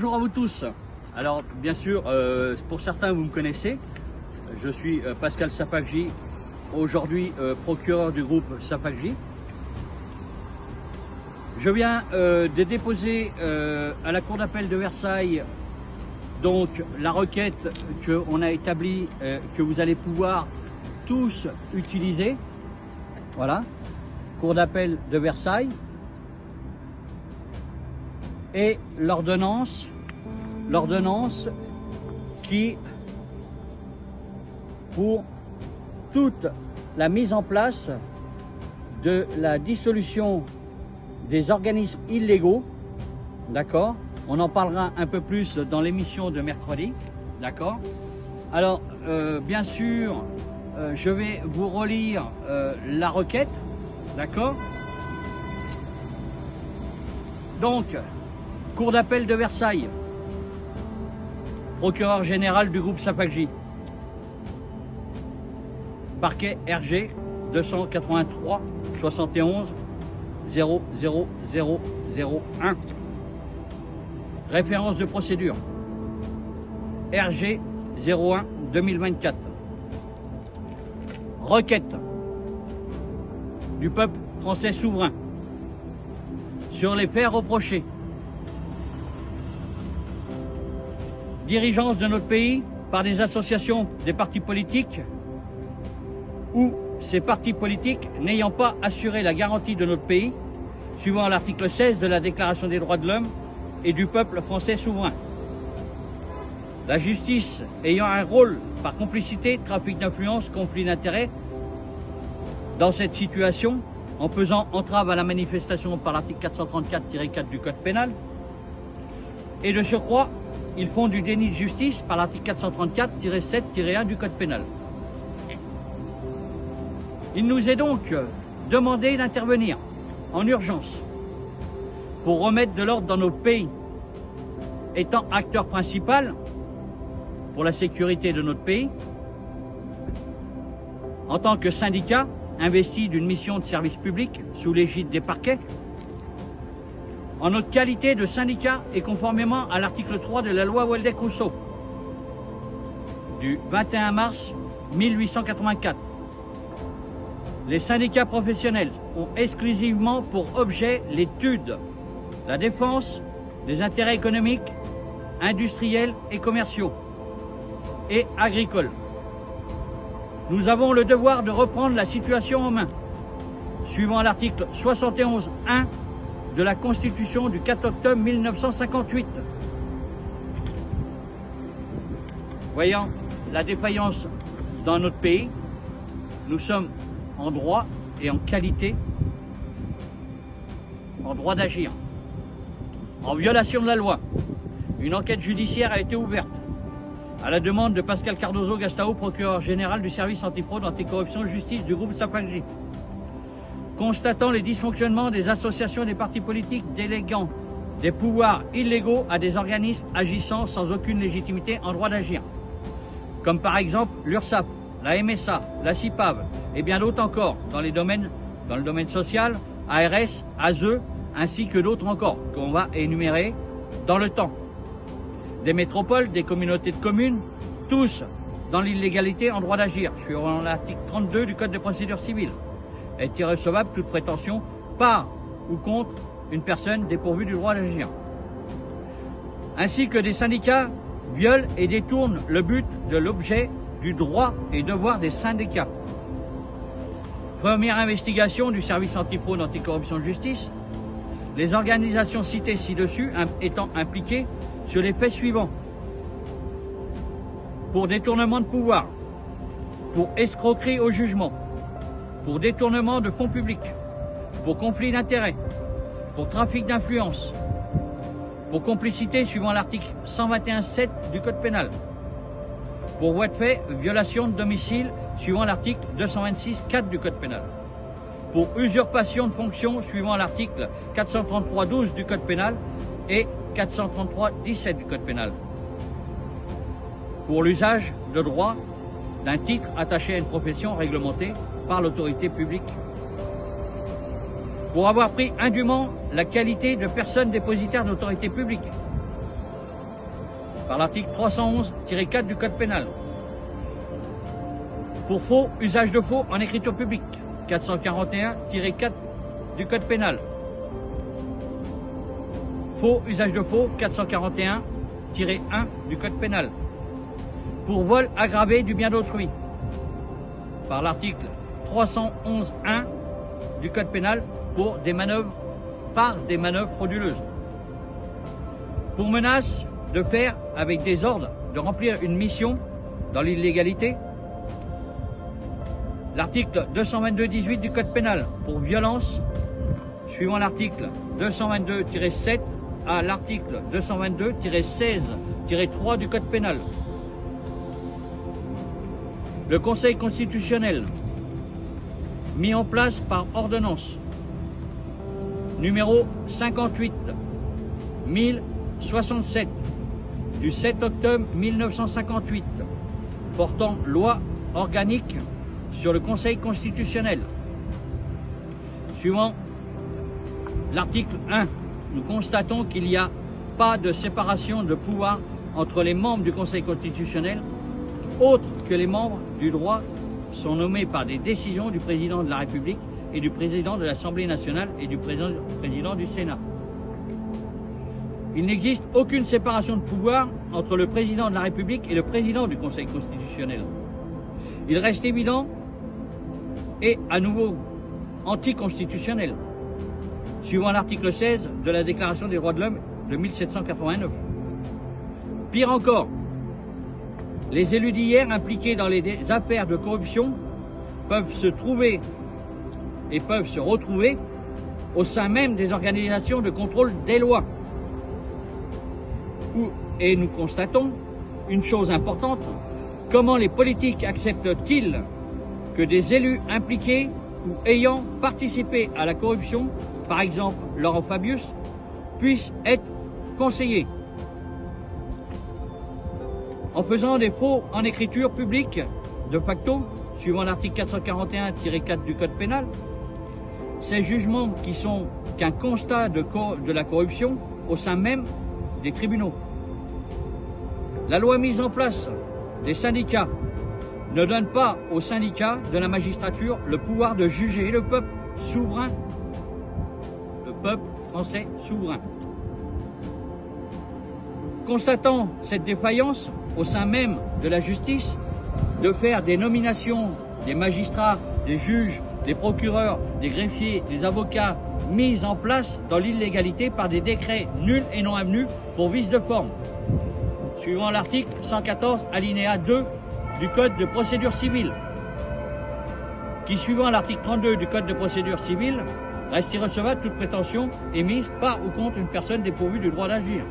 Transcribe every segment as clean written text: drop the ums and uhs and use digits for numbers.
Bonjour à vous tous. Alors bien sûr, pour certains vous me connaissez, je suis Pascal Safakji, aujourd'hui procureur du groupe Safakji. Je viens de déposer à la Cour d'appel de Versailles donc la requête qu'on a établie, que vous allez pouvoir tous utiliser. Voilà, Cour d'appel de Versailles. Et l'ordonnance qui, pour toute la mise en place de la dissolution des organismes illégaux, d'accord? On en parlera un peu plus dans l'émission de mercredi, d'accord? Alors, bien sûr, je vais vous relire la requête, d'accord? Donc, Cour d'appel de Versailles, procureur général du groupe Safakji, parquet RG 283 71 00001, référence de procédure RG 01 2024, requête du peuple français souverain sur les faits reprochés, dirigeance de notre pays par des associations des partis politiques ou ces partis politiques n'ayant pas assuré la garantie de notre pays, suivant l'article 16 de la Déclaration des droits de l'homme et du peuple français souverain. La justice ayant un rôle par complicité, trafic d'influence, conflit d'intérêts dans cette situation, en faisant entrave à la manifestation par l'article 434-4 du Code pénal, et de surcroît, ils font du déni de justice par l'article 434-7-1 du Code pénal. Il nous est donc demandé d'intervenir en urgence pour remettre de l'ordre dans notre pays, étant acteur principal pour la sécurité de notre pays, en tant que syndicat investi d'une mission de service public sous l'égide des parquets, en notre qualité de syndicat et conformément à l'article 3 de la loi Waldeck-Rousseau du 21 mars 1884. Les syndicats professionnels ont exclusivement pour objet l'étude, la défense des intérêts économiques, industriels et commerciaux et agricoles. Nous avons le devoir de reprendre la situation en main, suivant l'article 71.1 de la Constitution du 4 octobre 1958. Voyant la défaillance dans notre pays, nous sommes en droit et en qualité, en droit d'agir. En violation de la loi, une enquête judiciaire a été ouverte à la demande de Pascal Cardozo Gastao, procureur général du service antifraude, anticorruption, justice du groupe Safakji. Constatant les dysfonctionnements des associations des partis politiques déléguant des pouvoirs illégaux à des organismes agissant sans aucune légitimité en droit d'agir, comme par exemple l'URSSAF, la MSA, la CIPAV et bien d'autres encore dans le domaine social, ARS, ASE, ainsi que d'autres encore qu'on va énumérer dans le temps. Des métropoles, des communautés de communes, tous dans l'illégalité en droit d'agir, suivant l'article 32 du Code de procédure civile. Est irrecevable toute prétention par ou contre une personne dépourvue du droit d'agir. Ainsi que des syndicats violent et détournent le but de l'objet du droit et devoir des syndicats. Première investigation du service antifraude, anticorruption, justice. Les organisations citées ci-dessus étant impliquées sur les faits suivants: pour détournement de pouvoir, pour escroquerie au jugement, pour détournement de fonds publics, pour conflit d'intérêts, pour trafic d'influence, pour complicité suivant l'article 121.7 du Code pénal, pour voie de fait, violation de domicile suivant l'article 226.4 du Code pénal, pour usurpation de fonction suivant l'article 433.12 du Code pénal et 433.17 du Code pénal, pour l'usage de droit d'un titre attaché à une profession réglementée par l'autorité publique, pour avoir pris indûment la qualité de personne dépositaire d'autorité publique, par l'article 311-4 du Code pénal. Pour faux, usage de faux en écriture publique, 441-4 du Code pénal. Faux, usage de faux, 441-1 du Code pénal. Pour vol aggravé du bien d'autrui, par l'article 311-1 du Code pénal par des manœuvres frauduleuses. Pour menace de faire avec des ordres de remplir une mission dans l'illégalité, l'article 222-18 du Code pénal pour violence, suivant l'article 222-7 à l'article 222-16-3 du Code pénal. Le Conseil constitutionnel, mis en place par ordonnance numéro 58-1067 du 7 octobre 1958, portant loi organique sur le Conseil constitutionnel. Suivant l'article 1, nous constatons qu'il n'y a pas de séparation de pouvoir entre les membres du Conseil constitutionnel, autres que les membres du droit sont nommés par des décisions du président de la République et du président de l'Assemblée nationale et du président du Sénat. Il n'existe aucune séparation de pouvoir entre le président de la République et le président du Conseil constitutionnel. Il reste évident et à nouveau anticonstitutionnel, suivant l'article 16 de la Déclaration des droits de l'homme de 1789. Pire encore, les élus d'hier impliqués dans les affaires de corruption peuvent se trouver et peuvent se retrouver au sein même des organisations de contrôle des lois. Et nous constatons une chose importante, comment les politiques acceptent-ils que des élus impliqués ou ayant participé à la corruption, par exemple Laurent Fabius, puissent être conseillers. En faisant des faux en écriture publique, de facto, suivant l'article 441-4 du Code pénal, ces jugements qui sont qu'un constat de la corruption au sein même des tribunaux. La loi mise en place des syndicats ne donne pas aux syndicats de la magistrature le pouvoir de juger le peuple souverain, le peuple français souverain. Constatant cette défaillance au sein même de la justice, de faire des nominations des magistrats, des juges, des procureurs, des greffiers, des avocats mises en place dans l'illégalité par des décrets nuls et non avenus pour vice de forme, suivant l'article 114 alinéa 2 du Code de procédure civile, qui, suivant l'article 32 du Code de procédure civile, reste irrecevable toute prétention émise par ou contre une personne dépourvue du droit d'agir.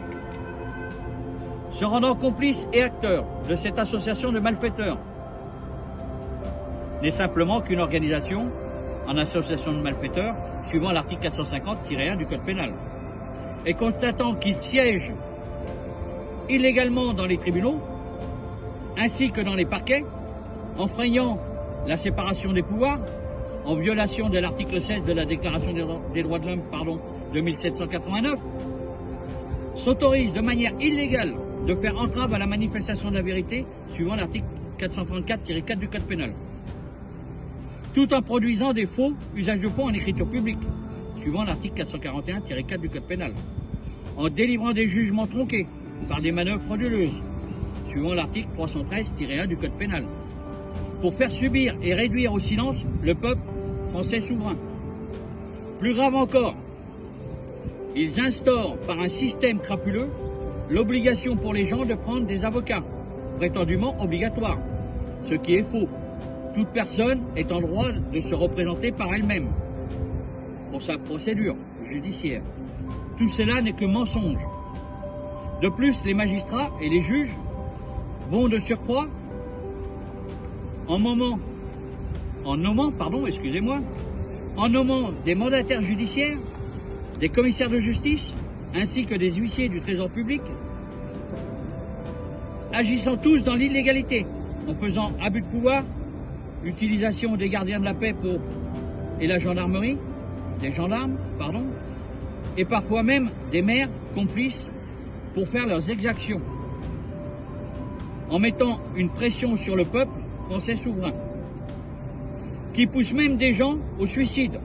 Se rendant complice et acteur de cette association de malfaiteurs n'est simplement qu'une organisation en association de malfaiteurs, suivant l'article 450-1 du Code pénal, et constatant qu'ils siègent illégalement dans les tribunaux, ainsi que dans les parquets, enfreignant la séparation des pouvoirs, en violation de l'article 16 de la Déclaration des droits de l'homme de 1789, s'autorisent de manière illégale de faire entrave à la manifestation de la vérité, suivant l'article 434-4 du Code pénal, tout en produisant des faux usages de faux en écriture publique, suivant l'article 441-4 du Code pénal, en délivrant des jugements tronqués par des manœuvres frauduleuses, suivant l'article 313-1 du Code pénal, pour faire subir et réduire au silence le peuple français souverain. Plus grave encore, ils instaurent par un système crapuleux l'obligation pour les gens de prendre des avocats, prétendument obligatoires, ce qui est faux. Toute personne est en droit de se représenter par elle-même pour sa procédure judiciaire. Tout cela n'est que mensonge. De plus, les magistrats et les juges vont de surcroît en nommant des mandataires judiciaires, des commissaires de justice, ainsi que des huissiers du Trésor public, agissant tous dans l'illégalité, en faisant abus de pouvoir, utilisation des gardiens de la paix et la gendarmerie, et parfois même des maires complices pour faire leurs exactions. en mettant une pression sur le peuple français souverain, qui pousse même des gens au suicide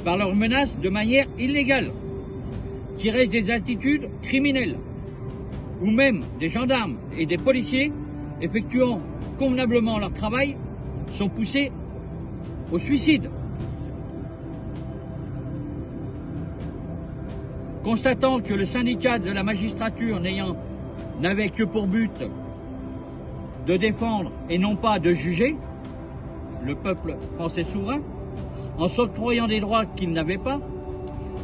par leurs menaces de manière illégale, qui restent des attitudes criminelles, ou même des gendarmes et des policiers effectuant convenablement leur travail sont poussés au suicide. Constatant que le syndicat de la magistrature n'avait que pour but de défendre et non pas de juger le peuple français souverain, en s'octroyant des droits qu'il n'avait pas,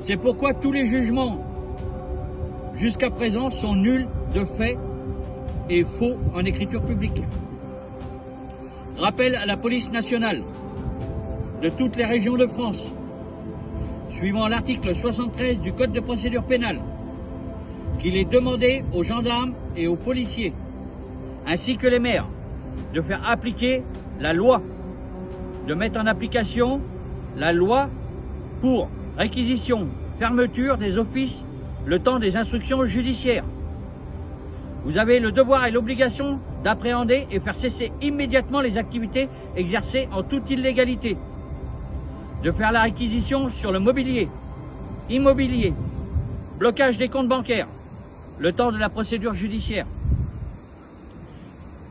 c'est pourquoi tous les jugements jusqu'à présent sont nuls de fait et faux en écriture publique. Rappel à la police nationale de toutes les régions de France, suivant l'article 73 du Code de procédure pénale, qu'il est demandé aux gendarmes et aux policiers, ainsi que les maires, de faire appliquer la loi, de mettre en application la loi pour réquisition, fermeture des offices le temps des instructions judiciaires. Vous avez le devoir et l'obligation d'appréhender et faire cesser immédiatement les activités exercées en toute illégalité, de faire la réquisition sur le mobilier, immobilier, blocage des comptes bancaires, le temps de la procédure judiciaire,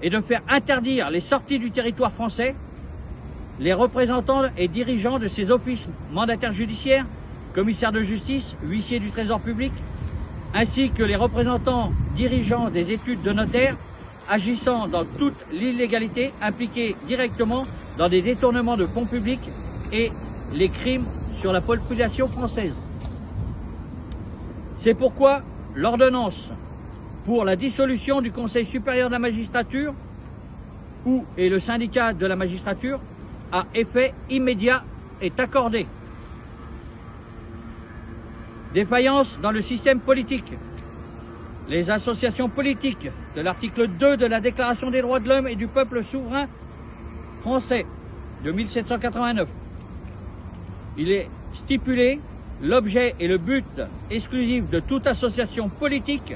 et de faire interdire les sorties du territoire français, les représentants et dirigeants de ces offices mandataires judiciaires, commissaires de justice, huissiers du trésor public, ainsi que les représentants dirigeants des études de notaires, agissant dans toute l'illégalité, impliqués directement dans des détournements de fonds publics et les crimes sur la population française. C'est pourquoi l'ordonnance pour la dissolution du Conseil supérieur de la magistrature et le syndicat de la magistrature à effet immédiat est accordée. Défaillance dans le système politique. Les associations politiques de l'article 2 de la Déclaration des droits de l'homme et du peuple souverain français de 1789. Il est stipulé l'objet et le but exclusif de toute association politique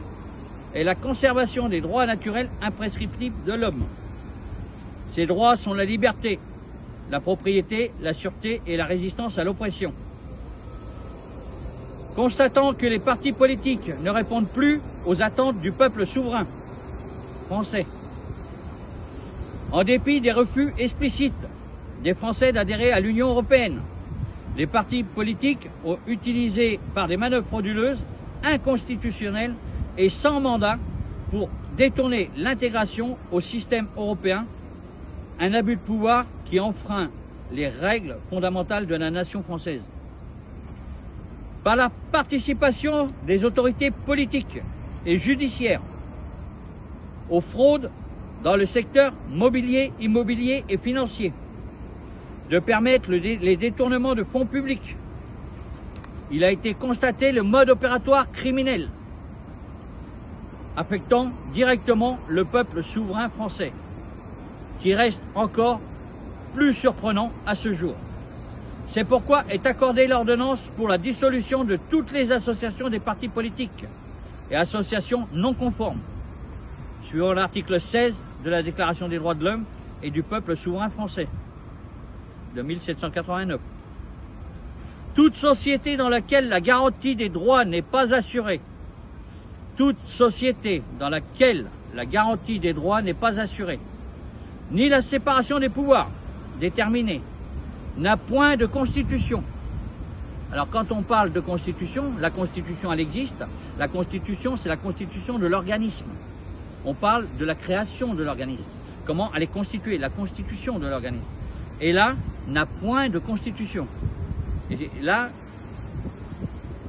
est la conservation des droits naturels imprescriptibles de l'homme. Ces droits sont la liberté, la propriété, la sûreté et la résistance à l'oppression. Constatant que les partis politiques ne répondent plus aux attentes du peuple souverain français, en dépit des refus explicites des Français d'adhérer à l'Union européenne, les partis politiques ont utilisé par des manœuvres frauduleuses, inconstitutionnelles et sans mandat pour détourner l'intégration au système européen, un abus de pouvoir qui enfreint les règles fondamentales de la nation française. Par la participation des autorités politiques et judiciaires aux fraudes dans le secteur mobilier, immobilier et financier, de permettre les détournements de fonds publics. Il a été constaté le mode opératoire criminel affectant directement le peuple souverain français, qui reste encore plus surprenant à ce jour. C'est pourquoi est accordée l'ordonnance pour la dissolution de toutes les associations des partis politiques et associations non conformes, suivant l'article 16 de la Déclaration des droits de l'homme et du peuple souverain français de 1789. Toute société dans laquelle la garantie des droits n'est pas assurée, toute société dans laquelle la garantie des droits n'est pas assurée, ni la séparation des pouvoirs déterminée, n'a point de constitution. Alors quand on parle de constitution, la constitution elle existe, la constitution c'est la constitution de l'organisme. On parle de la création de l'organisme, comment elle est constituée, la constitution de l'organisme. Et là, n'a point de constitution. Et là,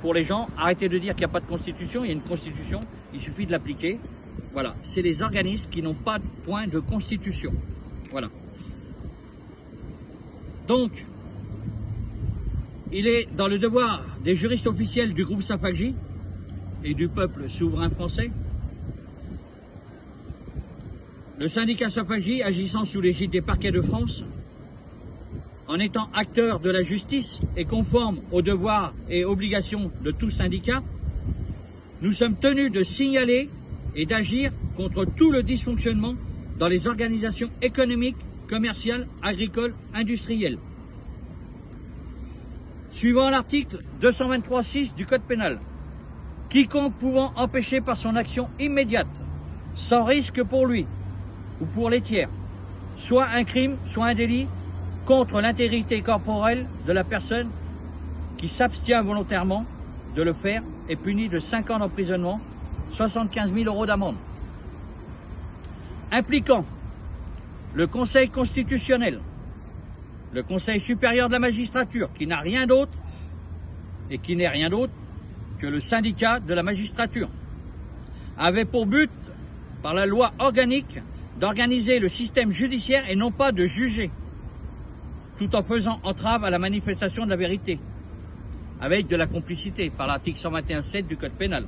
pour les gens, arrêtez de dire qu'il n'y a pas de constitution, il y a une constitution, il suffit de l'appliquer. Voilà, c'est les organismes qui n'ont pas de point de constitution. Voilà. Donc, il est dans le devoir des juristes officiels du groupe Safagi et du peuple souverain français, le syndicat Safagi agissant sous l'égide des parquets de France, en étant acteur de la justice et conforme aux devoirs et obligations de tout syndicat, nous sommes tenus de signaler et d'agir contre tout le dysfonctionnement dans les organisations économiques, commerciales, agricoles, industrielles. Suivant l'article 223.6 du Code pénal, quiconque pouvant empêcher par son action immédiate, sans risque pour lui ou pour les tiers, soit un crime, soit un délit, contre l'intégrité corporelle de la personne qui s'abstient volontairement de le faire est puni de 5 ans d'emprisonnement, 75 000 € d'amende. Impliquant le Conseil constitutionnel, le Conseil supérieur de la magistrature, qui n'a rien d'autre et qui n'est rien d'autre que le syndicat de la magistrature, avait pour but, par la loi organique, d'organiser le système judiciaire et non pas de juger, tout en faisant entrave à la manifestation de la vérité, avec de la complicité, par l'article 121.7 du Code pénal.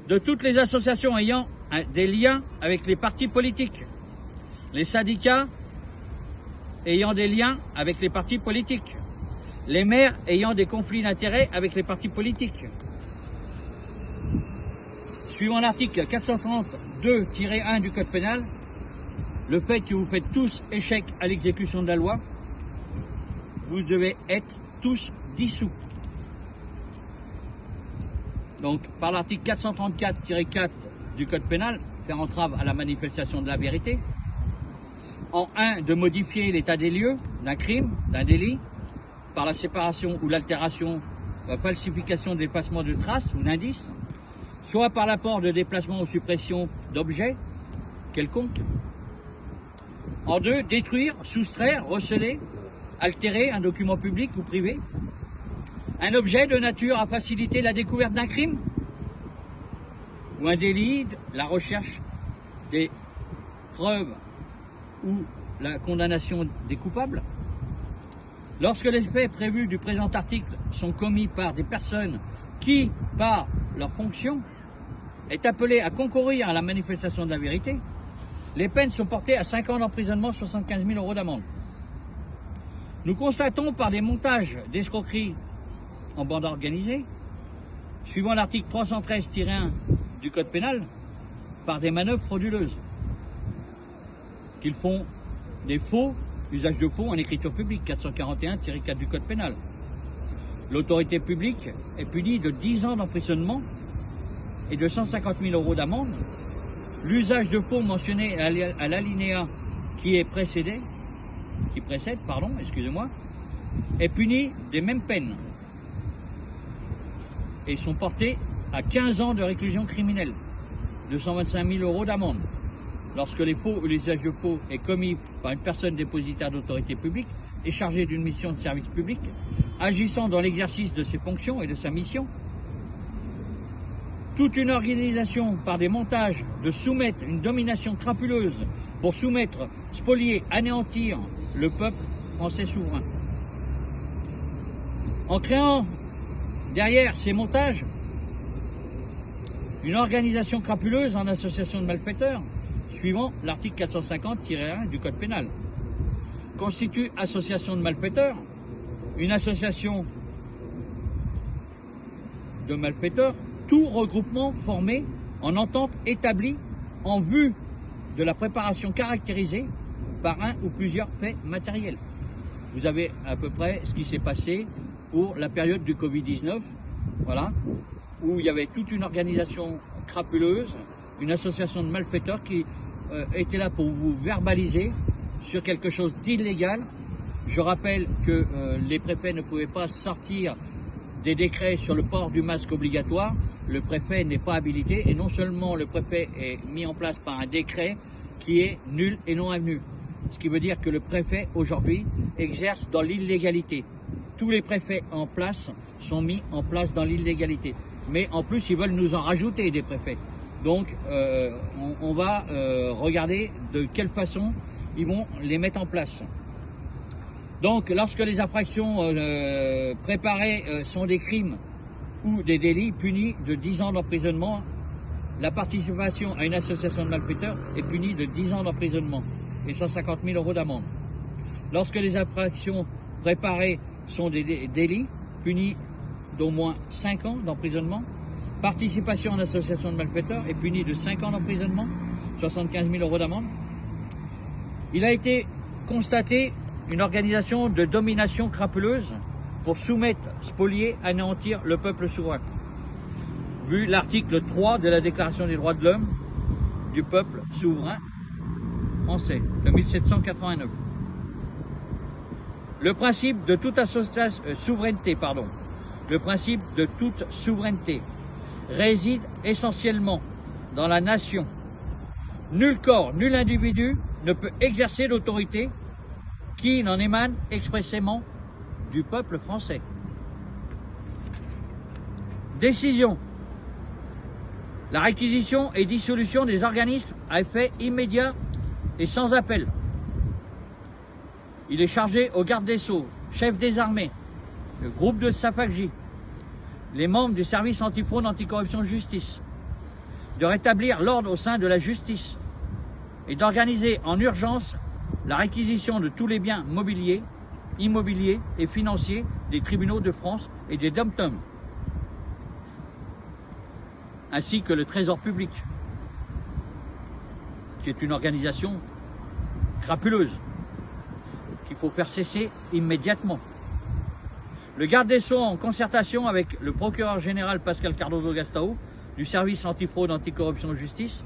De toutes les associations ayant des liens avec les partis politiques, les syndicats ayant des liens avec les partis politiques, les maires ayant des conflits d'intérêts avec les partis politiques. Suivant l'article 432-1 du Code pénal, le fait que vous faites tous échec à l'exécution de la loi, vous devez être tous dissous. Donc, par l'article 434-4 du Code pénal, faire entrave à la manifestation de la vérité. En 1, de modifier l'état des lieux d'un crime, d'un délit, par la séparation ou l'altération, la falsification d'effacement de traces ou d'indices, soit par l'apport de déplacement ou suppression d'objets quelconques. En 2, détruire, soustraire, receler, altérer un document public ou privé, un objet de nature à faciliter la découverte d'un crime ou un délit, la recherche des preuves ou la condamnation des coupables. Lorsque les faits prévus du présent article sont commis par des personnes qui, par leur fonction, est appelée à concourir à la manifestation de la vérité, les peines sont portées à 5 ans d'emprisonnement, 75 000 € d'amende. Nous constatons par des montages d'escroqueries en bande organisée, suivant l'article 313-1 du Code pénal, par des manœuvres frauduleuses, qu'ils font des faux, usage de faux en écriture publique, 441-4 du Code pénal. L'autorité publique est punie de 10 ans d'emprisonnement et de 150 000 € d'amende. L'usage de faux mentionné à l'alinéa qui précède, est puni des mêmes peines et sont portés à 15 ans de réclusion criminelle, 225 000 € d'amende. Lorsque les faux ou l'usage de faux est commis par une personne dépositaire d'autorité publique et chargée d'une mission de service public, agissant dans l'exercice de ses fonctions et de sa mission, toute une organisation par des montages de soumettre une domination crapuleuse pour soumettre, spolier, anéantir le peuple français souverain. En créant derrière ces montages une organisation crapuleuse en association de malfaiteurs, suivant l'article 450-1 du Code pénal, constitue association de malfaiteurs, une association de malfaiteurs, tout regroupement formé en entente établie en vue de la préparation caractérisée par un ou plusieurs faits matériels. Vous avez à peu près ce qui s'est passé pour la période du Covid-19, voilà, où il y avait toute une organisation crapuleuse, une association de malfaiteurs qui était là pour vous verbaliser sur quelque chose d'illégal. Je rappelle que les préfets ne pouvaient pas sortir des décrets sur le port du masque obligatoire. Le préfet n'est pas habilité et non seulement le préfet est mis en place par un décret qui est nul et non avenu. Ce qui veut dire que le préfet aujourd'hui exerce dans l'illégalité. Tous les préfets en place sont mis en place dans l'illégalité. Mais en plus, ils veulent nous en rajouter des préfets. Donc, on va regarder de quelle façon ils vont les mettre en place. Donc, lorsque les infractions préparées sont des crimes ou des délits punis de 10 ans d'emprisonnement, la participation à une association de malfaiteurs est punie de 10 ans d'emprisonnement et 150 000 € d'amende. Lorsque les infractions préparées sont des délits punis d'au moins 5 ans d'emprisonnement, participation en association de malfaiteurs est puni de 5 ans d'emprisonnement, 75 000 € d'amende. Il a été constaté une organisation de domination crapuleuse pour soumettre, spolier, anéantir le peuple souverain. Vu l'article 3 de la Déclaration des droits de l'homme du peuple souverain français de 1789. Le principe de toute souveraineté réside essentiellement dans la nation. Nul corps, nul individu ne peut exercer l'autorité qui n'en émane expressément du peuple français. Décision. La réquisition et dissolution des organismes à effet immédiat et sans appel. Il est chargé au garde des Sceaux, chef des armées, le groupe de Safakji, les membres du service antifraude, anticorruption, justice, de rétablir l'ordre au sein de la justice et d'organiser en urgence la réquisition de tous les biens mobiliers, immobiliers et financiers des tribunaux de France et des dom-toms, ainsi que le Trésor public, qui est une organisation crapuleuse, qu'il faut faire cesser immédiatement. Le garde des Sceaux, en concertation avec le procureur général Pascal Cardozo Gastao, du service antifraude, anticorruption, justice,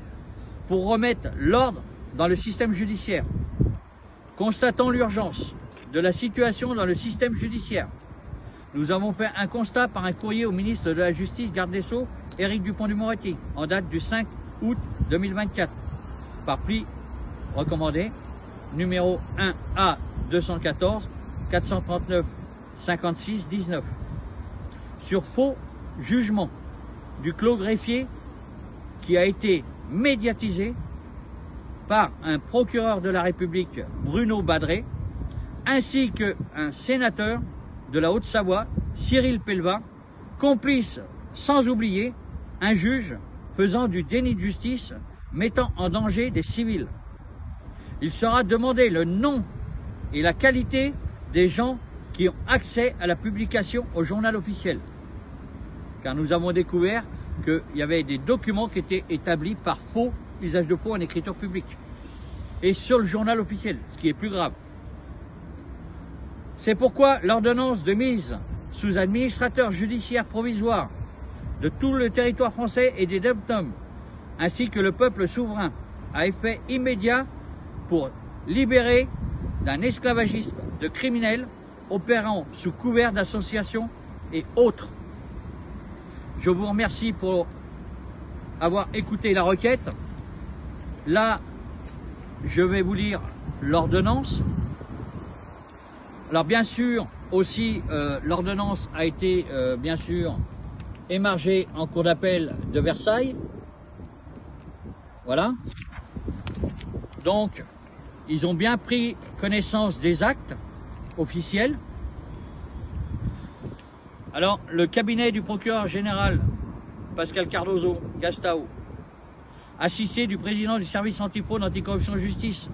pour remettre l'ordre dans le système judiciaire. Constatant l'urgence de la situation dans le système judiciaire, nous avons fait un constat par un courrier au ministre de la Justice, garde des Sceaux, Éric Dupond-Moretti, en date du 5 août 2024, par pli recommandé, numéro 1A 214 439 56 19, sur faux jugement du clos greffier qui a été médiatisé par un procureur de la République, Bruno Badré, ainsi qu'un sénateur de la Haute-Savoie, Cyril Pellevat, complice sans oublier un juge faisant du déni de justice, mettant en danger des civils. Il sera demandé le nom et la qualité des gens qui ont accès à la publication au journal officiel. Car nous avons découvert qu'il y avait des documents qui étaient établis par faux, usage de faux en écriture publique. Et sur le journal officiel, ce qui est plus grave. C'est pourquoi l'ordonnance de mise sous administrateur judiciaire provisoire de tout le territoire français et des dom-toms, ainsi que le peuple souverain, a effet immédiat pour libérer d'un esclavagisme de criminels opérant sous couvert d'associations et autres. Je vous remercie pour avoir écouté la requête. Là, je vais vous lire l'ordonnance. Alors bien sûr, aussi, l'ordonnance a été, bien sûr, émargée en cour d'appel de Versailles. Voilà. Donc, ils ont bien pris connaissance des actes officiels. Alors, le cabinet du procureur général Pascal Cardozo Gastao, assisté du président du service antifraude, anticorruption, justice,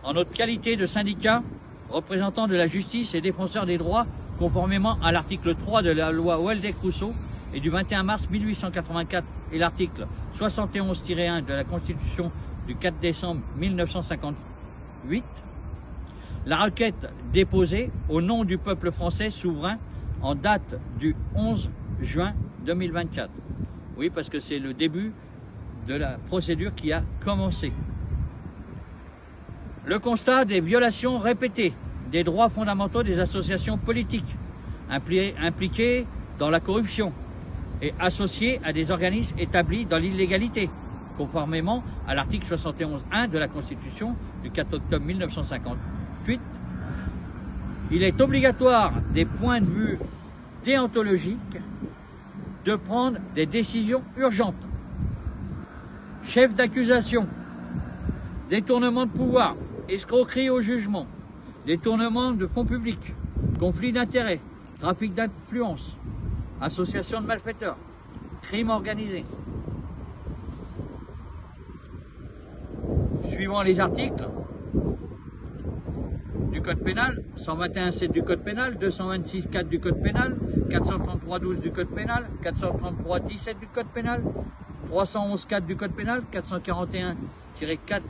en notre qualité de syndicat, représentant de la justice et défenseur des droits, conformément à l'article 3 de la loi Waldeck-Rousseau et du 21 mars 1884 et l'article 71-1 de la Constitution du 4 décembre 1958, la requête déposée au nom du peuple français souverain en date du 11 juin 2024. Oui, parce que c'est le début de la procédure qui a commencé. Le constat des violations répétées des droits fondamentaux des associations politiques impliquées dans la corruption et associées à des organismes établis dans l'illégalité, conformément à l'article 71.1 de la Constitution du 4 octobre 1958. Il est obligatoire, des points de vue déontologiques, de prendre des décisions urgentes. Chef d'accusation, détournement de pouvoir, escroquerie au jugement, détournement de fonds publics, conflit d'intérêts, trafic d'influence, association de malfaiteurs, crime organisé. Suivant les articles du code pénal, 121.7 du code pénal, 226.4 du code pénal, 433.12 du code pénal, 433.17 du code pénal, 311.4 du code pénal, 441-4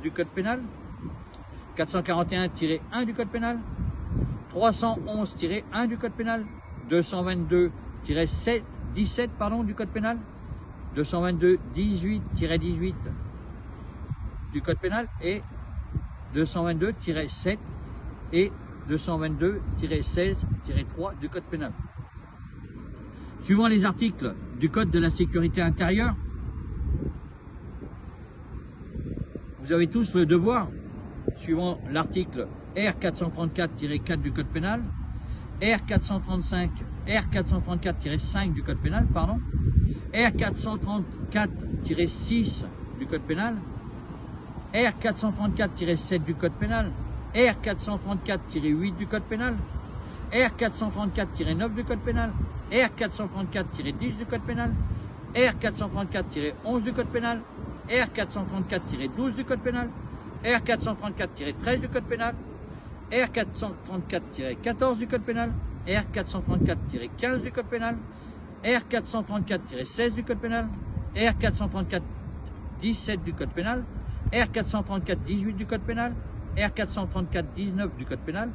du code pénal, 441-1 du code pénal, 311-1 du code pénal, 222-17 du code pénal, 222-18-18 du code pénal et 222-7 et 222-16-3 du code pénal. Suivant les articles du code de la sécurité intérieure, vous avez tous le devoir, suivant l'article R434-4 du code pénal, R434-5 du code pénal, pardon, R434-6 du code pénal, R434-7 du code pénal, R434-8 du code pénal, R434-9 du code pénal, R434-10 du code pénal, R434-11 du code pénal, R434-12 du code pénal, R434-13 du code pénal, R434-14 du code pénal, R434-15 du code pénal, R434-16 du code pénal, R434-17 du code pénal, R434-18 du code pénal, R434-19 du code pénal,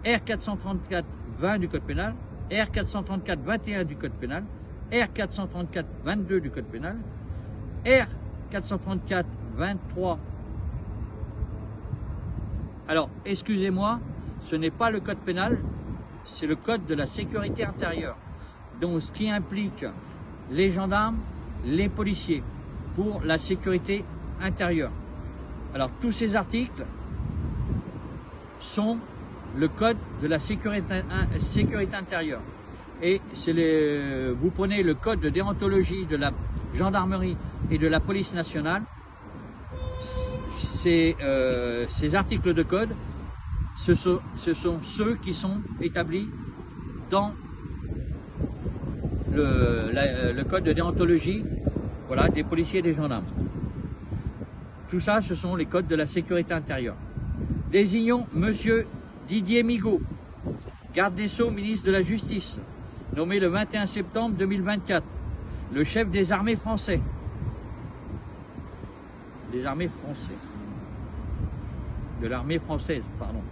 R434-20 du code pénal, R434-21 du code pénal, R434-22 du code pénal, R434-23. Alors, excusez-moi, ce n'est pas le code pénal, c'est le code de la sécurité intérieure. Donc, ce qui implique les gendarmes, les policiers, pour la sécurité intérieure. Alors, tous ces articles sont le code de la sécurité intérieure. Et vous prenez le code de déontologie de la gendarmerie et de la police nationale, ces articles de code, ce sont ceux qui sont établis dans le code de déontologie, voilà, des policiers et des gendarmes. Tout ça, ce sont les codes de la sécurité intérieure. Désignons Monsieur Didier Migaud, garde des Sceaux, ministre de la Justice, nommé le 21 septembre 2024, le chef des armées français. Des armées françaises. De l'armée française, pardon.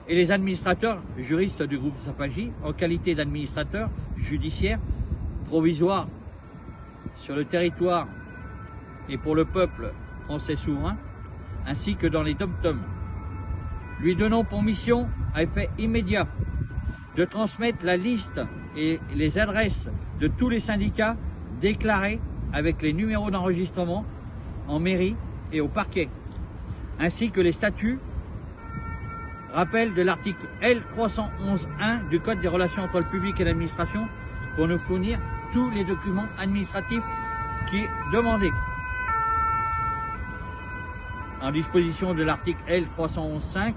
Et les administrateurs juristes du groupe Sapagi, en qualité d'administrateurs judiciaires provisoires sur le territoire et pour le peuple français souverain, ainsi que dans les dom-toms. Lui donnons pour mission, à effet immédiat, de transmettre la liste et les adresses de tous les syndicats déclarés avec les numéros d'enregistrement en mairie et au parquet, ainsi que les statuts, rappel de l'article L311.1 du Code des relations entre le public et l'administration, pour nous fournir tous les documents administratifs qui est demandé. En disposition de l'article L311.5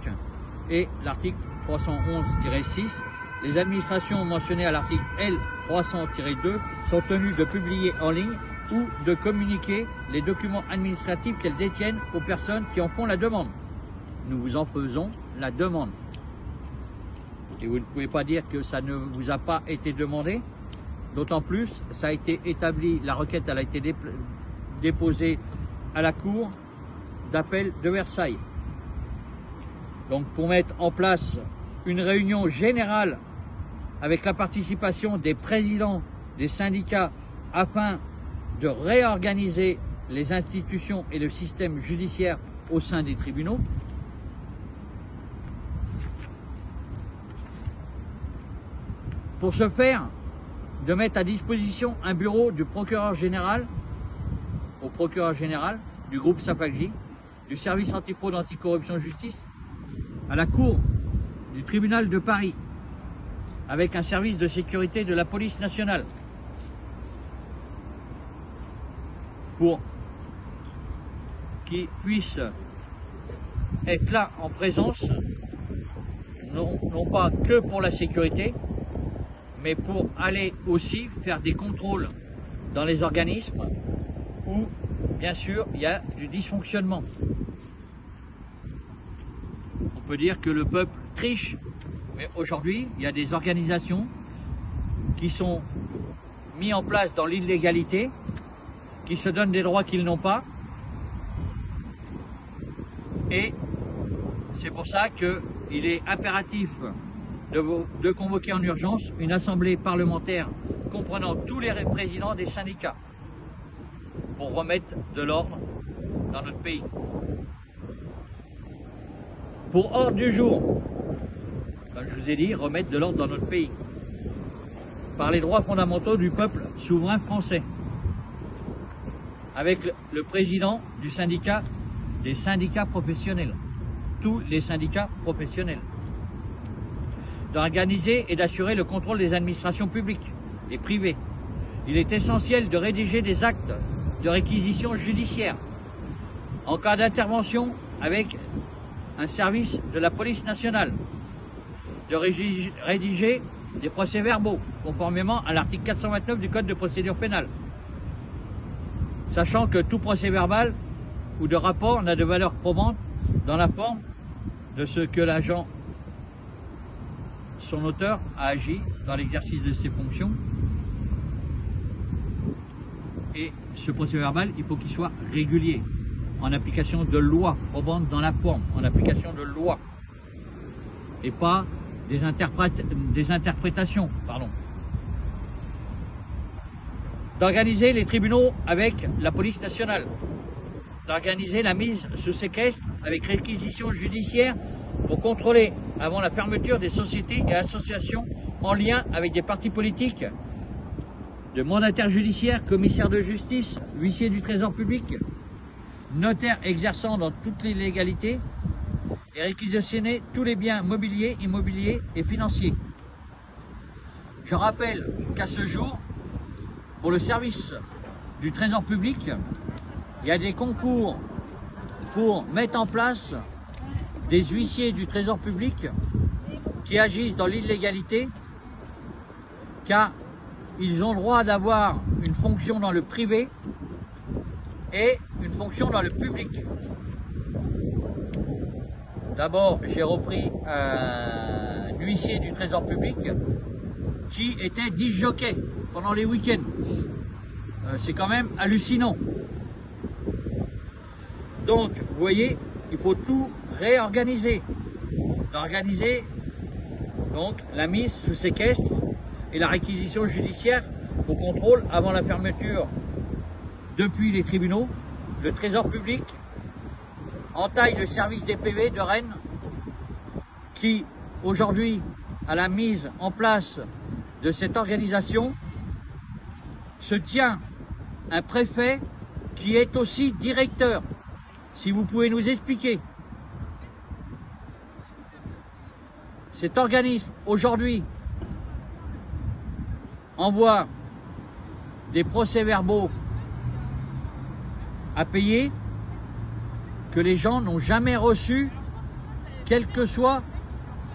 et l'article 311-6, les administrations mentionnées à l'article L300-2 sont tenues de publier en ligne ou de communiquer les documents administratifs qu'elles détiennent aux personnes qui en font la demande. Nous vous en faisons la demande. Et vous ne pouvez pas dire que ça ne vous a pas été demandé. D'autant plus, ça a été établi, la requête elle a été déposée à la Cour d'appel de Versailles. Donc pour mettre en place une réunion générale avec la participation des présidents des syndicats afin de réorganiser les institutions et le système judiciaire au sein des tribunaux. Pour ce faire, de mettre à disposition un bureau du procureur général, au procureur général du groupe Sapagi, du service antifraude anticorruption justice, à la cour du tribunal de Paris, avec un service de sécurité de la police nationale, pour qu'ils puissent être là en présence, non pas que pour la sécurité, mais pour aller aussi faire des contrôles dans les organismes où, bien sûr, il y a du dysfonctionnement. On peut dire que le peuple triche. Mais aujourd'hui, il y a des organisations qui sont mises en place dans l'illégalité, qui se donnent des droits qu'ils n'ont pas. Et c'est pour ça qu'il est impératif de convoquer en urgence une assemblée parlementaire comprenant tous les présidents des syndicats pour remettre de l'ordre dans notre pays. Pour ordre du jour, comme je vous ai dit, remettre de l'ordre dans notre pays par les droits fondamentaux du peuple souverain français, avec le président du syndicat, des syndicats professionnels, tous les syndicats professionnels, d'organiser et d'assurer le contrôle des administrations publiques et privées. Il est essentiel de rédiger des actes de réquisition judiciaire en cas d'intervention avec un service de la police nationale, de rédiger des procès-verbaux conformément à l'article 429 du Code de procédure pénale, sachant que tout procès-verbal ou de rapport n'a de valeur probante dans la forme de ce que l'agent, son auteur, a agi dans l'exercice de ses fonctions. Et ce procès-verbal, il faut qu'il soit régulier, en application de loi, probante dans la forme, en application de loi, et pas des interprétations. D'organiser les tribunaux avec la police nationale, d'organiser la mise sous séquestre avec réquisition judiciaire pour contrôler, avant la fermeture des sociétés et associations en lien avec des partis politiques, de mandataires judiciaires, commissaires de justice, huissiers du trésor public, notaires exerçant dans toute l'illégalité, et réquisitionner tous les biens mobiliers, immobiliers et financiers. Je rappelle qu'à ce jour, pour le service du trésor public, il y a des concours pour mettre en place des huissiers du trésor public qui agissent dans l'illégalité, car ils ont le droit d'avoir une fonction dans le privé et une fonction dans le public. D'abord, j'ai repris un huissier du trésor public qui était disc-jockey pendant les week-ends. C'est quand même hallucinant. Donc, vous voyez, il faut tout réorganiser. Organiser donc la mise sous séquestre et la réquisition judiciaire au contrôle avant la fermeture depuis les tribunaux. Le trésor public entaille le service des PV de Rennes qui, aujourd'hui, à la mise en place de cette organisation, se tient un préfet qui est aussi directeur. Si vous pouvez nous expliquer. Cet organisme, aujourd'hui, envoie des procès-verbaux à payer que les gens n'ont jamais reçu, quelle que soit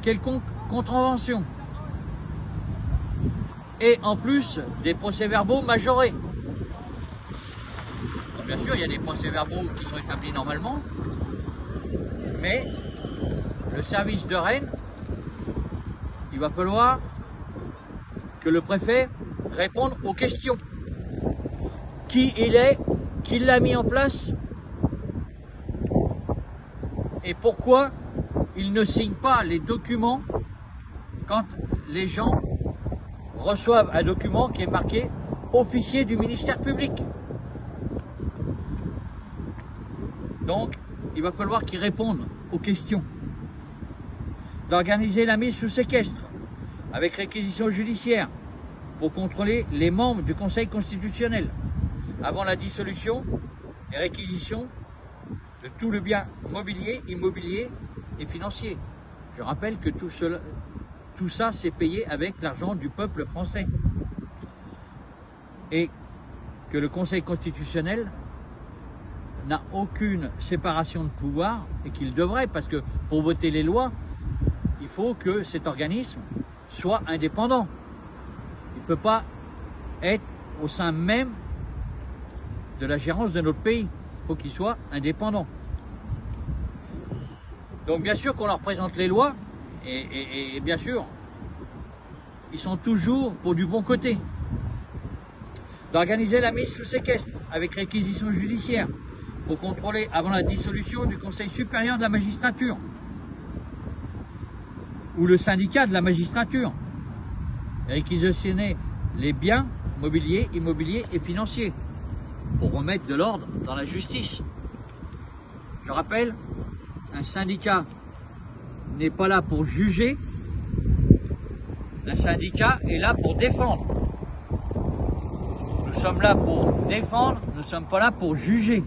quelconque contravention. Et en plus, des procès-verbaux majorés. Donc, bien sûr, il y a des procès-verbaux qui sont établis normalement, mais le service de Rennes, il va falloir que le préfet réponde aux questions. Qui il est, qui l'a mis en place, et pourquoi il ne signe pas les documents quand les gens reçoivent un document qui est marqué officier du ministère public. Donc, il va falloir qu'ils répondent aux questions. D'organiser la mise sous séquestre avec réquisition judiciaire pour contrôler les membres du Conseil constitutionnel avant la dissolution et réquisition de tout le bien mobilier, immobilier et financier. Je rappelle que tout ça, c'est payé avec l'argent du peuple français. Et que le Conseil constitutionnel n'a aucune séparation de pouvoir, et qu'il devrait, parce que pour voter les lois, il faut que cet organisme soit indépendant. Il ne peut pas être au sein même de la gérance de notre pays. Il faut qu'il soit indépendant. Donc bien sûr qu'on leur présente les lois, et bien sûr, ils sont toujours pour du bon côté. D'organiser la mise sous séquestre avec réquisition judiciaire pour contrôler avant la dissolution du Conseil supérieur de la magistrature ou le syndicat de la magistrature, réquisitionner les biens mobiliers, immobiliers et financiers pour remettre de l'ordre dans la justice. Je rappelle, un syndicat n'est pas là pour juger, un syndicat est là pour défendre. Nous sommes là pour défendre, nous ne sommes pas là pour juger.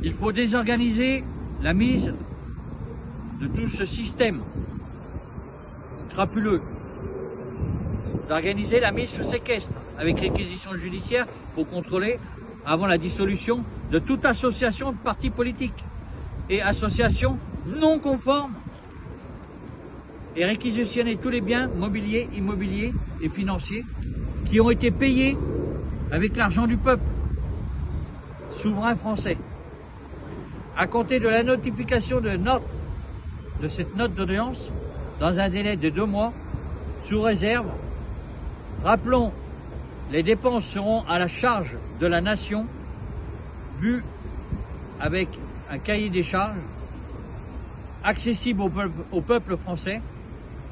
Il faut désorganiser la mise de tout ce système crapuleux, d'organiser la mise sous séquestre avec réquisition judiciaire pour contrôler avant la dissolution de toute association de partis politiques et associations non conformes et réquisitionner tous les biens mobiliers, immobiliers et financiers qui ont été payés avec l'argent du peuple souverain français. À compter de la notification de cette note d'audience, dans un délai de 2 mois, sous réserve, rappelons, les dépenses seront à la charge de la nation, vues avec un cahier des charges, accessible au peuple français,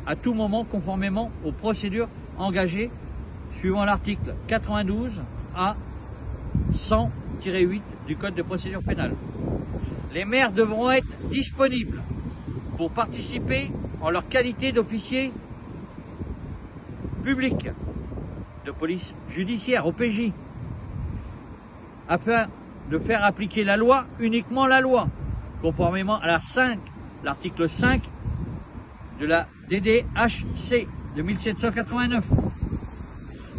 à tout moment, conformément aux procédures engagées, suivant l'article 92 à 100-8 du Code de procédure pénale. Les maires devront être disponibles pour participer en leur qualité d'officier public de police judiciaire, OPJ, afin de faire appliquer la loi, uniquement la loi, conformément à l'article 5 de la DDHC de 1789.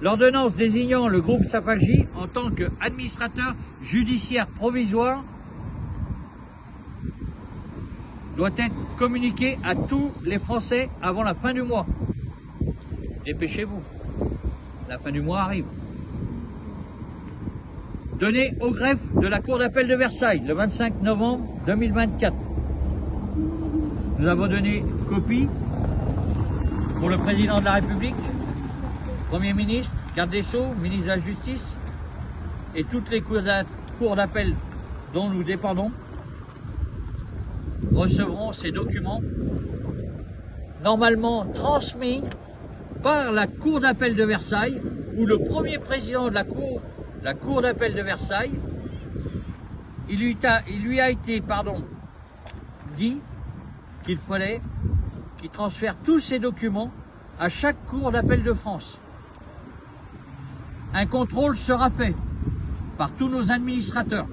L'ordonnance désignant le groupe Sapagi en tant qu'administrateur judiciaire provisoire doit être communiquée à tous les Français avant la fin du mois. Dépêchez-vous, la fin du mois arrive. Donné au greffe de la Cour d'appel de Versailles le 25 novembre 2024. Nous avons donné copie pour le Président de la République, Premier ministre, Garde des Sceaux, ministre de la Justice et toutes les cours d'appel dont nous dépendons recevront ces documents normalement transmis par la Cour d'appel de Versailles où le premier président de la Cour d'appel de Versailles, il lui a été dit qu'il fallait qu'il transfère tous ces documents à chaque Cour d'appel de France. Un contrôle sera fait par tous nos administrateurs.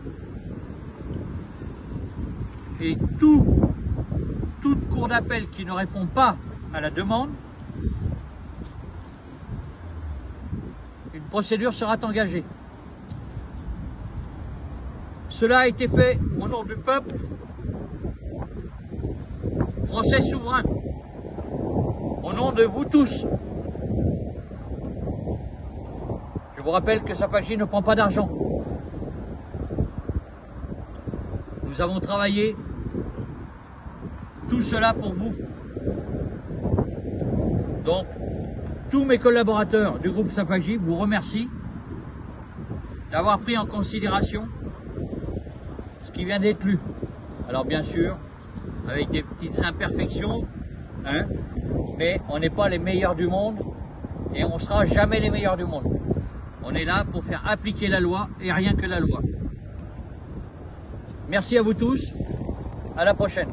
Et toute cour d'appel qui ne répond pas à la demande, une procédure sera engagée. Cela a été fait au nom du peuple français souverain, au nom de vous tous. Je vous rappelle que Sapagi ne prend pas d'argent. Nous avons travaillé tout cela pour vous. Donc, tous mes collaborateurs du groupe Sapagi vous remercient d'avoir pris en considération ce qui vient d'être lu. Alors bien sûr, avec des petites imperfections, mais on n'est pas les meilleurs du monde et on ne sera jamais les meilleurs du monde. On est là pour faire appliquer la loi et rien que la loi. Merci à vous tous, à la prochaine.